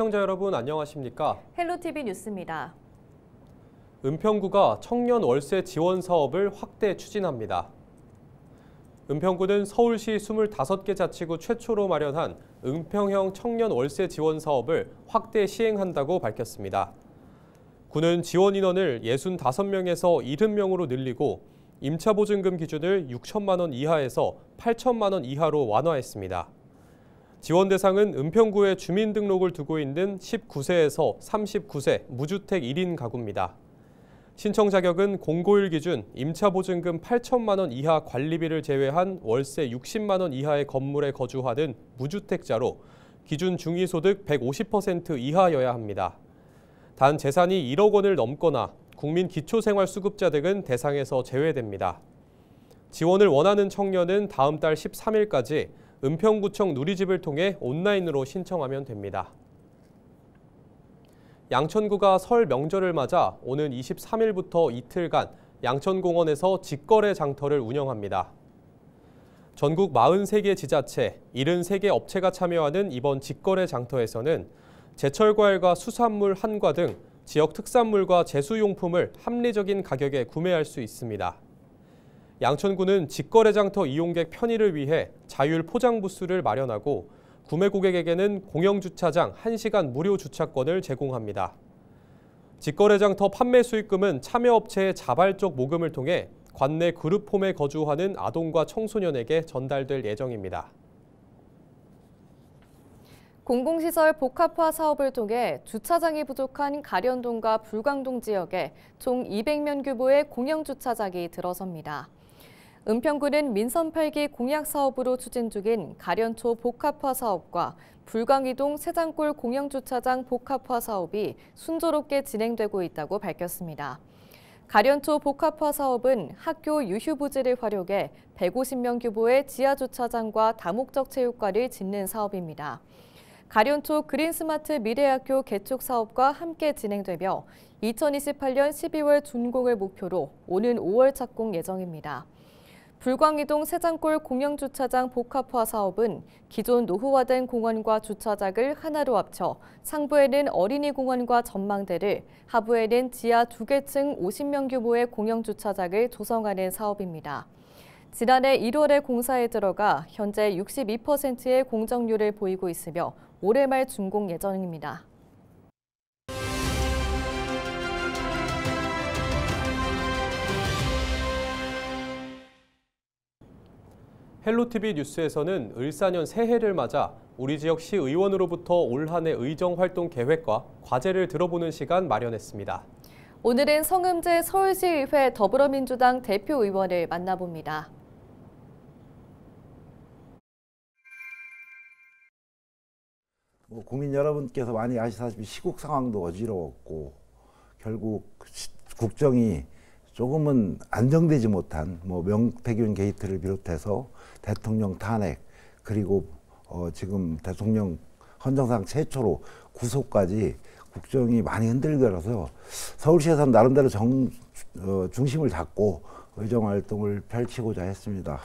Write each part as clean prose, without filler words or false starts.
시청자 여러분 안녕하십니까? 헬로티비 뉴스입니다. 은평구가 청년 월세 지원 사업을 확대 추진합니다. 은평구는 서울시 25개 자치구 최초로 마련한 은평형 청년 월세 지원 사업을 확대 시행한다고 밝혔습니다. 구는 지원 인원을 65명에서 70명으로 늘리고 임차보증금 기준을 6천만 원 이하에서 8천만 원 이하로 완화했습니다. 지원 대상은 은평구에 주민등록을 두고 있는 19세에서 39세 무주택 1인 가구입니다. 신청 자격은 공고일 기준 임차보증금 8천만 원 이하 관리비를 제외한 월세 60만 원 이하의 건물에 거주하는 무주택자로 기준 중위소득 150% 이하여야 합니다. 단 재산이 1억 원을 넘거나 국민 기초생활수급자 등은 대상에서 제외됩니다. 지원을 원하는 청년은 다음 달 13일까지 은평구청 누리집을 통해 온라인으로 신청하면 됩니다. 양천구가 설 명절을 맞아 오는 23일부터 이틀간 양천공원에서 직거래 장터를 운영합니다. 전국 43개 지자체, 73개 업체가 참여하는 이번 직거래 장터에서는 제철 과일과 수산물 한과 등 지역 특산물과 제수용품을 합리적인 가격에 구매할 수 있습니다. 양천구는 직거래 장터 이용객 편의를 위해 자율 포장 부스를 마련하고 구매 고객에게는 공영주차장 1시간 무료 주차권을 제공합니다. 직거래 장터 판매 수익금은 참여업체의 자발적 모금을 통해 관내 그룹홈에 거주하는 아동과 청소년에게 전달될 예정입니다. 공공시설 복합화 사업을 통해 주차장이 부족한 가련동과 불광동 지역에 총 200면 규모의 공영주차장이 들어섭니다. 은평구는 민선 8기 공약 사업으로 추진 중인 가련초 복합화 사업과 불광이동 세장골 공영주차장 복합화 사업이 순조롭게 진행되고 있다고 밝혔습니다. 가련초 복합화 사업은 학교 유휴부지를 활용해 150명 규모의 지하주차장과 다목적 체육관을 짓는 사업입니다. 가련초 그린스마트 미래학교 개축 사업과 함께 진행되며 2028년 12월 준공을 목표로 오는 5월 착공 예정입니다. 불광이동 세장골 공영주차장 복합화 사업은 기존 노후화된 공원과 주차장을 하나로 합쳐 상부에는 어린이 공원과 전망대를, 하부에는 지하 2개층 50명 규모의 공영주차장을 조성하는 사업입니다. 지난해 1월에 공사에 들어가 현재 62%의 공정률을 보이고 있으며 올해 말 준공 예정입니다. 헬로티비 뉴스에서는 을사년 새해를 맞아 우리 지역 시의원으로부터 올 한 해 의정 활동 계획과 과제를 들어보는 시간 마련했습니다. 오늘은 성음재 서울시의회 더불어민주당 대표의원을 만나봅니다. 국민 여러분께서 많이 아시다시피 시국 상황도 어지러웠고 결국 국정이 조금은 안정되지 못한 명태균 게이트를 비롯해서 대통령 탄핵 그리고 지금 대통령 헌정상 최초로 구속까지 국정이 많이 흔들려서 서울시에서는 나름대로 중심을 잡고 의정활동을 펼치고자 했습니다.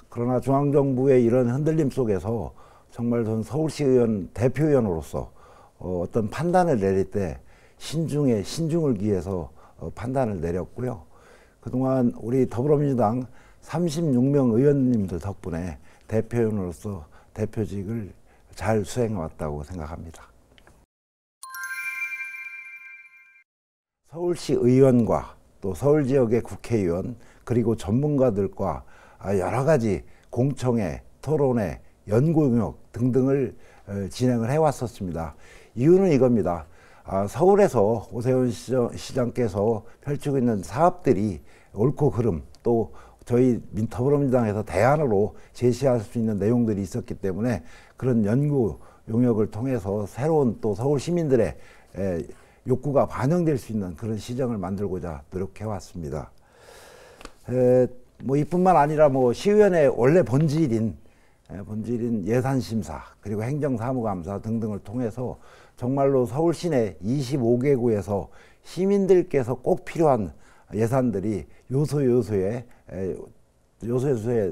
그러나 중앙정부의 이런 흔들림 속에서 정말 저는 서울시의원 대표의원으로서 어떤 판단을 내릴 때 신중을 기해서 판단을 내렸고요. 그동안 우리 더불어민주당 36명 의원님들 덕분에 대표의원으로서 대표직을 잘 수행해왔다고 생각합니다. 서울시 의원과 또 서울 지역의 국회의원 그리고 전문가들과 여러 가지 공청회, 토론회, 연구용역 등등을 진행을 해왔었습니다. 이유는 이겁니다. 서울에서 오세훈 시장께서 펼치고 있는 사업들이 옳고 그름 또 저희 더불어민주당에서 대안으로 제시할 수 있는 내용들이 있었기 때문에 그런 연구 용역을 통해서 새로운 또 서울 시민들의 욕구가 반영될 수 있는 그런 시정을 만들고자 노력해왔습니다. 이뿐만 아니라 시의원의 원래 본질인 예산심사 그리고 행정사무감사 등등을 통해서 정말로 서울 시내 25개구에서 시민들께서 꼭 필요한 예산들이 요소요소에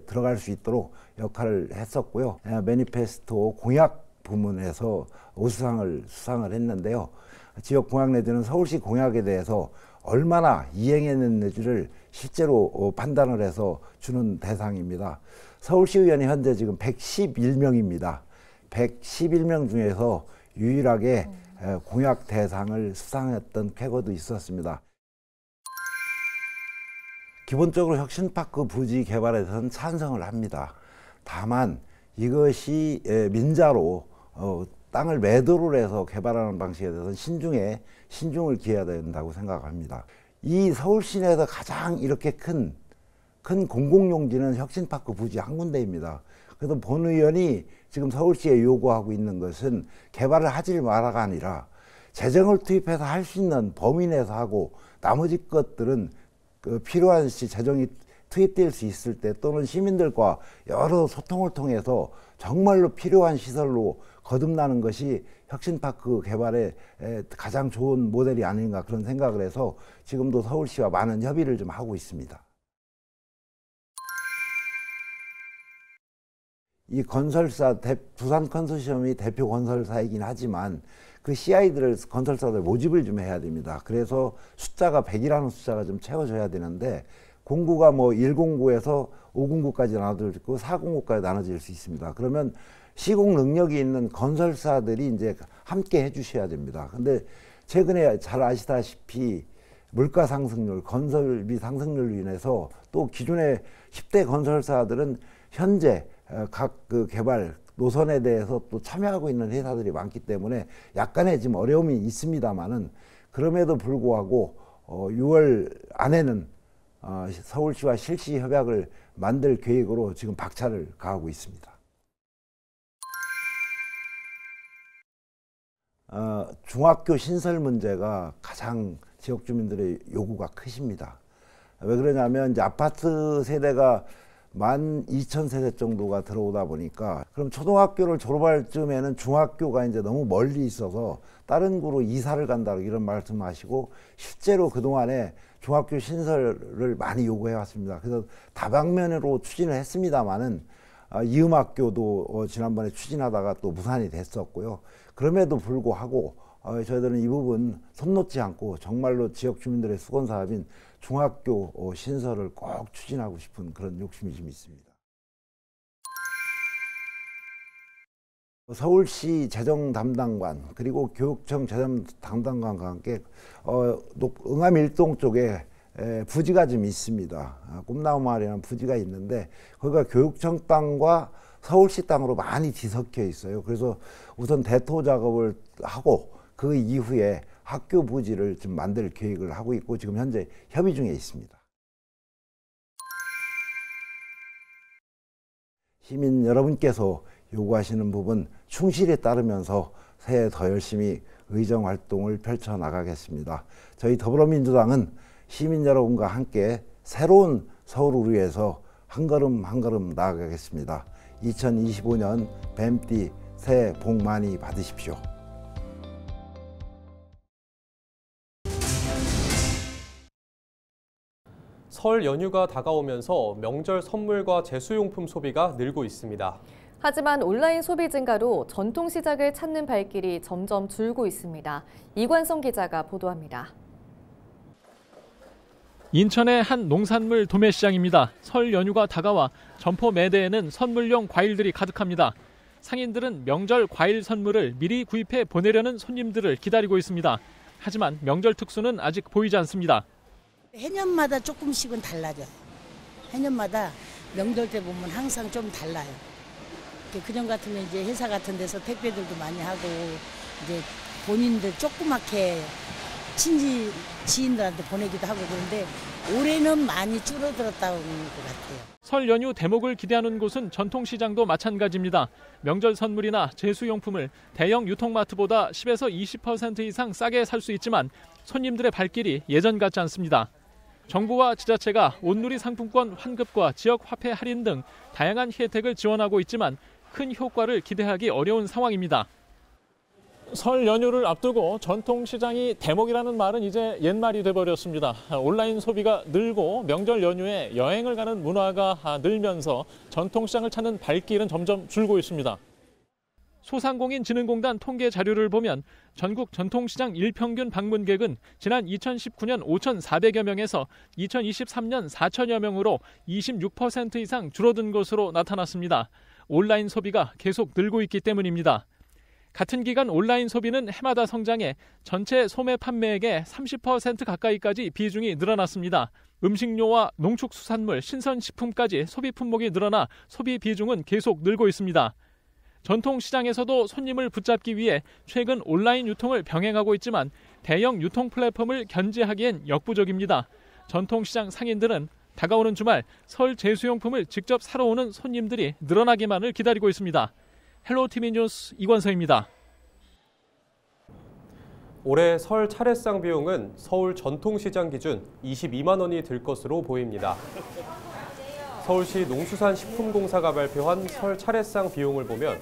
들어갈 수 있도록 역할을 했었고요. 매니페스토 공약 부문에서 우수상을 수상을 했는데요. 지역 공약 내지는 서울시 공약에 대해서 얼마나 이행했는지를 실제로 판단을 해서 주는 대상입니다. 서울시 의원이 현재 지금 111명입니다. 111명 중에서 유일하게 공약 대상을 수상했던 쾌거도 있었습니다. 기본적으로 혁신파크 부지 개발에 대해서는 찬성을 합니다. 다만 이것이 민자로 땅을 매도를 해서 개발하는 방식에 대해서는 신중을 기해야 된다고 생각합니다. 이 서울 시내에서 가장 이렇게 큰 공공용지는 혁신파크 부지 한 군데입니다. 그래서 본 의원이 지금 서울시에 요구하고 있는 것은 개발을 하지 마라가 아니라 재정을 투입해서 할 수 있는 범위 내에서 하고 나머지 것들은 필요한 시 재정이 투입될 수 있을 때 또는 시민들과 여러 소통을 통해서 정말로 필요한 시설로 거듭나는 것이 혁신파크 개발의 가장 좋은 모델이 아닌가 그런 생각을 해서 지금도 서울시와 많은 협의를 좀 하고 있습니다. 이 건설사, 두산 컨소시엄이 대표 건설사이긴 하지만 그 CI들을 건설사들 모집을 좀 해야 됩니다. 그래서 숫자가 100이라는 숫자가 좀 채워져야 되는데 공구가 뭐 1공구에서 5공구까지 나눠질 수 있고 4공구까지 나눠질 수 있습니다. 그러면 시공 능력이 있는 건설사들이 이제 함께 해주셔야 됩니다. 근데 최근에 잘 아시다시피 물가 상승률, 건설비 상승률로 인해서 또 기존의 10대 건설사들은 현재 각 그 개발 노선에 대해서 또 참여하고 있는 회사들이 많기 때문에 약간의 지금 어려움이 있습니다만은 그럼에도 불구하고 6월 안에는 서울시와 실시 협약을 만들 계획으로 지금 박차를 가하고 있습니다. 중학교 신설 문제가 가장 지역 주민들의 요구가 크십니다. 왜 그러냐면 이제 아파트 세대가 12,000세대 정도가 들어오다 보니까 그럼 초등학교를 졸업할 즈음에는 중학교가 이제 너무 멀리 있어서 다른 구로 이사를 간다 이런 말씀하시고 실제로 그동안에 중학교 신설을 많이 요구해 왔습니다. 그래서 다방면으로 추진을 했습니다만은 이음학교도 지난번에 추진하다가 또 무산이 됐었고요. 그럼에도 불구하고 저희들은 이 부분 손 놓지 않고 정말로 지역 주민들의 수건 사업인 중학교 신설을 꼭 추진하고 싶은 그런 욕심이 좀 있습니다. 서울시 재정 담당관 그리고 교육청 재정 담당관과 함께 응암 일동 쪽에 부지가 좀 있습니다. 꿈나무 마을이라는 부지가 있는데 거기가 교육청 땅과 서울시 땅으로 많이 뒤섞여 있어요. 그래서 우선 대토 작업을 하고 그 이후에 학교 부지를 좀 만들 계획을 하고 있고 지금 현재 협의 중에 있습니다. 시민 여러분께서 요구하시는 부분 충실히 따르면서 새해 더 열심히 의정 활동을 펼쳐나가겠습니다. 저희 더불어민주당은 시민 여러분과 함께 새로운 서울을 위해서 한 걸음 한 걸음 나아가겠습니다. 2025년 뱀띠 새해 복 많이 받으십시오. 설 연휴가 다가오면서 명절 선물과 제수용품 소비가 늘고 있습니다. 하지만 온라인 소비 증가로 전통시장을 찾는 발길이 점점 줄고 있습니다. 이관성 기자가 보도합니다. 인천의 한 농산물 도매 시장입니다. 설 연휴가 다가와 점포 매대에는 선물용 과일들이 가득합니다. 상인들은 명절 과일 선물을 미리 구입해 보내려는 손님들을 기다리고 있습니다. 하지만 명절 특수는 아직 보이지 않습니다. 해년마다 조금씩은 달라져요. 해년마다 명절 때 보면 항상 좀 달라요. 그전 같으면 이제 회사 같은 데서 택배들도 많이 하고 이제 본인들 조그맣게 친지 지인들한테 보내기도 하고 그런데 올해는 많이 줄어들었다고 하는 것 같아요. 설 연휴 대목을 기대하는 곳은 전통시장도 마찬가지입니다. 명절 선물이나 제수용품을 대형 유통마트보다 10에서 20% 이상 싸게 살 수 있지만 손님들의 발길이 예전 같지 않습니다. 정부와 지자체가 온누리 상품권 환급과 지역 화폐 할인 등 다양한 혜택을 지원하고 있지만 큰 효과를 기대하기 어려운 상황입니다. 설 연휴를 앞두고 전통시장이 대목이라는 말은 이제 옛말이 돼버렸습니다. 온라인 소비가 늘고 명절 연휴에 여행을 가는 문화가 늘면서 전통시장을 찾는 발길은 점점 줄고 있습니다. 소상공인진흥공단 통계 자료를 보면 전국 전통시장 일평균 방문객은 지난 2019년 5,400여 명에서 2023년 4,000여 명으로 26% 이상 줄어든 것으로 나타났습니다. 온라인 소비가 계속 늘고 있기 때문입니다. 같은 기간 온라인 소비는 해마다 성장해 전체 소매 판매액의 30% 가까이까지 비중이 늘어났습니다. 음식료와 농축수산물, 신선식품까지 소비 품목이 늘어나 소비 비중은 계속 늘고 있습니다. 전통시장에서도 손님을 붙잡기 위해 최근 온라인 유통을 병행하고 있지만 대형 유통 플랫폼을 견제하기엔 역부족입니다. 전통시장 상인들은 다가오는 주말 설 제수용품을 직접 사러 오는 손님들이 늘어나기만을 기다리고 있습니다. 헬로티비 뉴스 이권서입니다. 올해 설 차례상 비용은 서울 전통시장 기준 22만 원이 들 것으로 보입니다. 서울시 농수산식품공사가 발표한 설 차례상 비용을 보면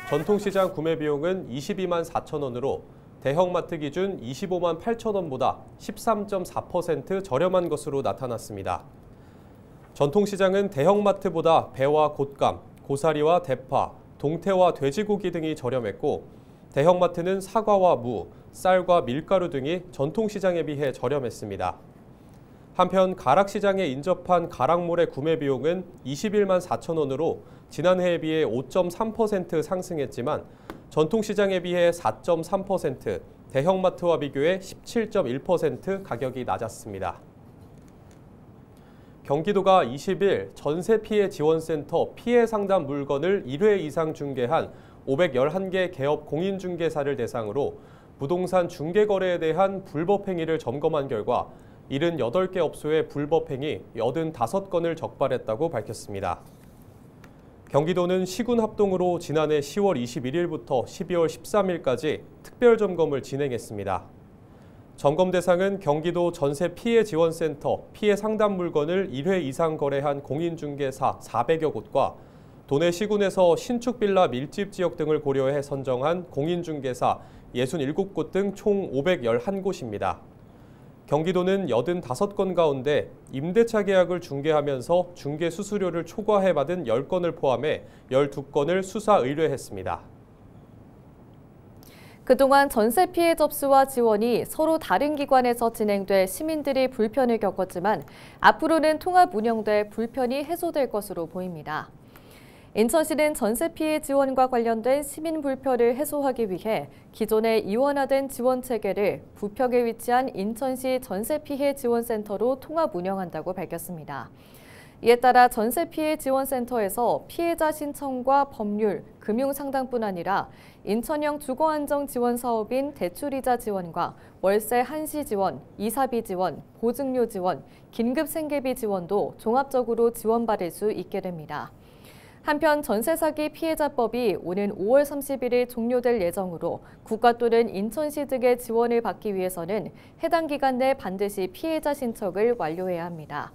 전통시장 구매 비용은 22만 4천 원으로 대형마트 기준 25만 8천 원보다 13.4% 저렴한 것으로 나타났습니다. 전통시장은 대형마트보다 배와 곶감, 고사리와 대파, 동태와 돼지고기 등이 저렴했고 대형마트는 사과와 무, 쌀과 밀가루 등이 전통시장에 비해 저렴했습니다. 한편 가락시장에 인접한 가락몰의 구매 비용은 21만 4천 원으로 지난해에 비해 5.3% 상승했지만 전통시장에 비해 4.3%, 대형마트와 비교해 17.1% 가격이 낮았습니다. 경기도가 20일 전세피해지원센터 피해상담 물건을 1회 이상 중개한 511개 개업 공인중개사를 대상으로 부동산 중개거래에 대한 불법행위를 점검한 결과 78개 업소의 불법행위 85건을 적발했다고 밝혔습니다. 경기도는 시군합동으로 지난해 10월 21일부터 12월 13일까지 특별점검을 진행했습니다. 점검 대상은 경기도 전세피해지원센터 피해상담 물건을 1회 이상 거래한 공인중개사 400여 곳과 도내 시군에서 신축빌라 밀집 지역 등을 고려해 선정한 공인중개사 67곳 등 총 511곳입니다. 경기도는 85건 가운데 임대차 계약을 중개하면서 중개 수수료를 초과해 받은 10건을 포함해 12건을 수사 의뢰했습니다. 그동안 전세 피해 접수와 지원이 서로 다른 기관에서 진행돼 시민들이 불편을 겪었지만 앞으로는 통합 운영돼 불편이 해소될 것으로 보입니다. 인천시는 전세 피해 지원과 관련된 시민 불편을 해소하기 위해 기존의 이원화된 지원 체계를 부평에 위치한 인천시 전세 피해 지원센터로 통합 운영한다고 밝혔습니다. 이에 따라 전세 피해 지원센터에서 피해자 신청과 법률, 금융 상담뿐 아니라 인천형 주거안정 지원 사업인 대출이자 지원과 월세 한시 지원, 이사비 지원, 보증료 지원, 긴급 생계비 지원도 종합적으로 지원받을 수 있게 됩니다. 한편 전세 사기 피해자법이 오는 5월 31일 종료될 예정으로 국가 또는 인천시 등의 지원을 받기 위해서는 해당 기간 내 반드시 피해자 신청을 완료해야 합니다.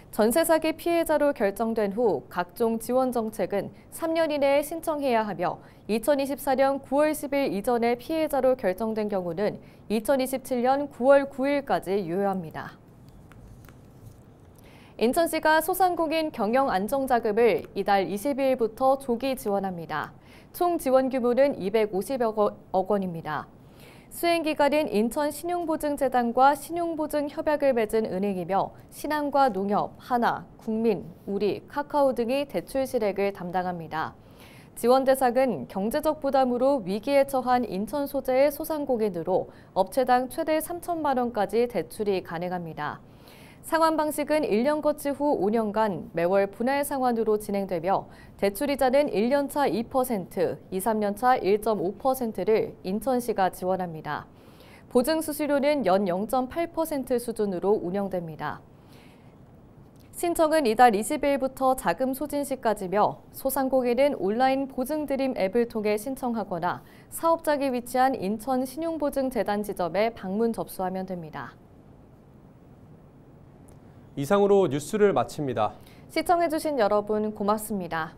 전세 사기 피해자로 결정된 후 각종 지원 정책은 3년 이내에 신청해야 하며 2024년 9월 10일 이전에 피해자로 결정된 경우는 2027년 9월 9일까지 유효합니다. 인천시가 소상공인 경영 안정자금을 이달 22일부터 조기 지원합니다. 총 지원 규모는 250억 원입니다. 수행기관은 인천신용보증재단과 신용보증협약을 맺은 은행이며 신한과 농협, 하나, 국민, 우리, 카카오 등이 대출 실액을 담당합니다. 지원 대상은 경제적 부담으로 위기에 처한 인천 소재의 소상공인으로 업체당 최대 3천만 원까지 대출이 가능합니다. 상환 방식은 1년 거치 후 5년간 매월 분할 상환으로 진행되며 대출이자는 1년차 2%, 2, 3년차 1.5%를 인천시가 지원합니다. 보증 수수료는 연 0.8% 수준으로 운영됩니다. 신청은 이달 20일부터 자금 소진 시까지며 소상공인은 온라인 보증드림 앱을 통해 신청하거나 사업장이 위치한 인천 신용보증재단 지점에 방문 접수하면 됩니다. 이상으로 뉴스를 마칩니다. 시청해주신 여러분 고맙습니다.